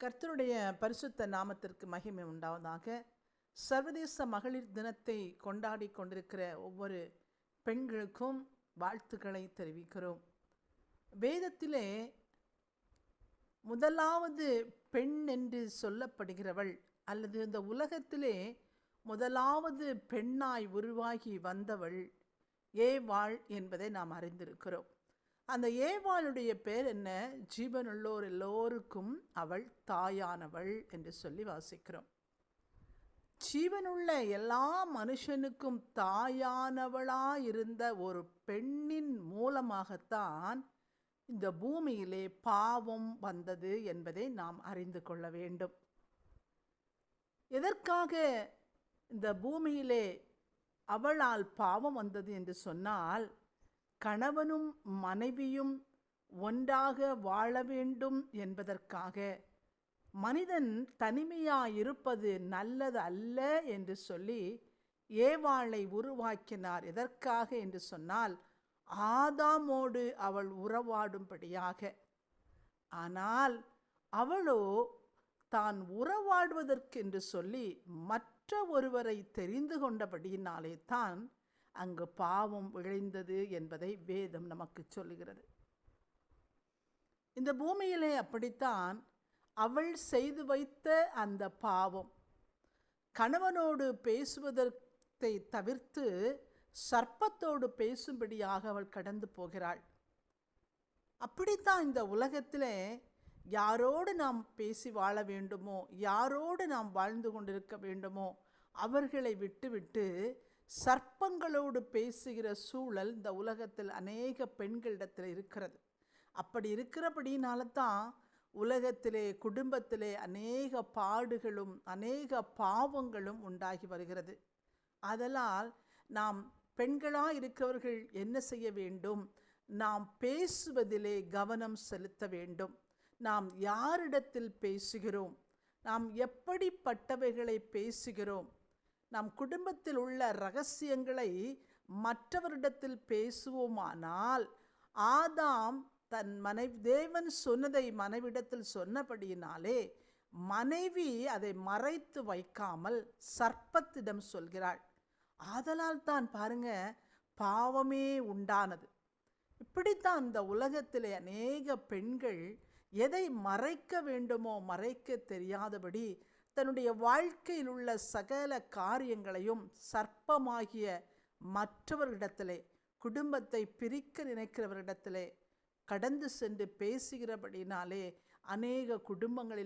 கர்த்தருடைய பரிசுத்த நாமத்திற்கு மகிமை உண்டாவதாக. சர்வதேச மகளிர் தினத்தை கொண்டாடி கொண்டிருக்கிற ஒவ்வொரு பெண்களுக்கும் வாழ்த்துக்களை தெரிவிக்கிறோம். வேதத்திலே முதலாவது பெண் என்று சொல்லப்படுகிறவள் அல்லது இந்த உலகத்திலே முதலாவது பெண்ணாய் உருவாகி வந்தவள் ஏவாள் என்பதை நாம் அறிந்திருக்கிறோம். அந்த ஏவாளுடைய பேர் என்ன? ஜீவனுள்ளோர் எல்லோருக்கும் அவள் தாயானவள் என்று சொல்லி வாசிக்கிறோம். ஜீவனுள்ள எல்லா மனுஷனுக்கும் தாயானவளாயிருந்த ஒரு பெண்ணின் மூலமாகத்தான் இந்த பூமியிலே பாவம் வந்தது என்பதை நாம் அறிந்து கொள்ள வேண்டும். எதற்காக இந்த பூமியிலே அவளால் பாவம் வந்தது என்று சொன்னால், கணவனும் மனைவியும் ஒன்றாக வாழ வேண்டும் என்பதற்காக. மனிதன் தனிமையாயிருப்பது நல்லது அல்ல என்று சொல்லி ஏவாளை உருவாக்கினார். எதற்காக என்று சொன்னால், ஆதாமோடு அவள் உறவாடும்படியாக. ஆனால் அவளோ தான் உறவாடுவதற்கென்று சொல்லி மற்ற ஒருவரை தெரிந்து கொண்டபடியினாலே தான் அங்கு பாவம் விளைந்தது என்பதை வேதம் நமக்கு சொல்லுகிறது. இந்த பூமியிலே அப்படித்தான் அவள் செய்து வைத்த அந்த பாவம். கணவனோடு பேசுவதை தவிர்த்து சர்ப்பத்தோடு பேசும்படியாக அவள் கடந்து போகிறாள். அப்படித்தான் இந்த உலகத்திலே யாரோடு நாம் பேசி வாழ வேண்டுமோ, யாரோடு நாம் வாழ்ந்து கொண்டிருக்க வேண்டுமோ அவர்களை விட்டுவிட்டு சர்ப்பங்களோடு பேசுகிற சூழல் இந்த உலகத்தில் அநேக பெண்களிடத்தில் இருக்கிறது. அப்படி இருக்கிறபடினால தான் உலகத்திலே குடும்பத்திலே அநேக பாடுகளும் அநேக பாவங்களும் உண்டாகி வருகிறது. ஆதலால் நாம் பெண்களாக இருக்கிறவர்கள் என்ன செய்ய வேண்டும்? நாம் பேசுவதிலே கவனம் செலுத்த வேண்டும். நாம் யாரிடத்தில் பேசுகிறோம்? நாம் எப்படிப்பட்டவைகளை பேசுகிறோம்? நம் குடும்பத்தில் உள்ள இரகசியங்களை மற்றவரிடத்தில் பேசுவோமானால், ஆதாம் தன் தேவன் சொன்னதை மனைவிடத்தில் சொன்னபடியினாலே மனைவி அதை மறைத்து வைக்காமல் சர்ப்பத்திடம் சொல்கிறாள். ஆதலால் தான் பாருங்க, பாவமே உண்டானது. இப்படித்தான் இந்த உலகத்திலே அநேக பெண்கள் எதை மறைக்க வேண்டுமோ மறைக்க தெரியாதபடி தன்னுடைய வாழ்க்கையில் உள்ள சகல காரியங்களையும் சர்ப்பமாகிய மற்றவரிடத்திலே, குடும்பத்தை பிரிக்க நினைக்கிறவரிடத்திலே கடந்து சென்று பேசுகிறபடினாலே அநேக குடும்பங்களில்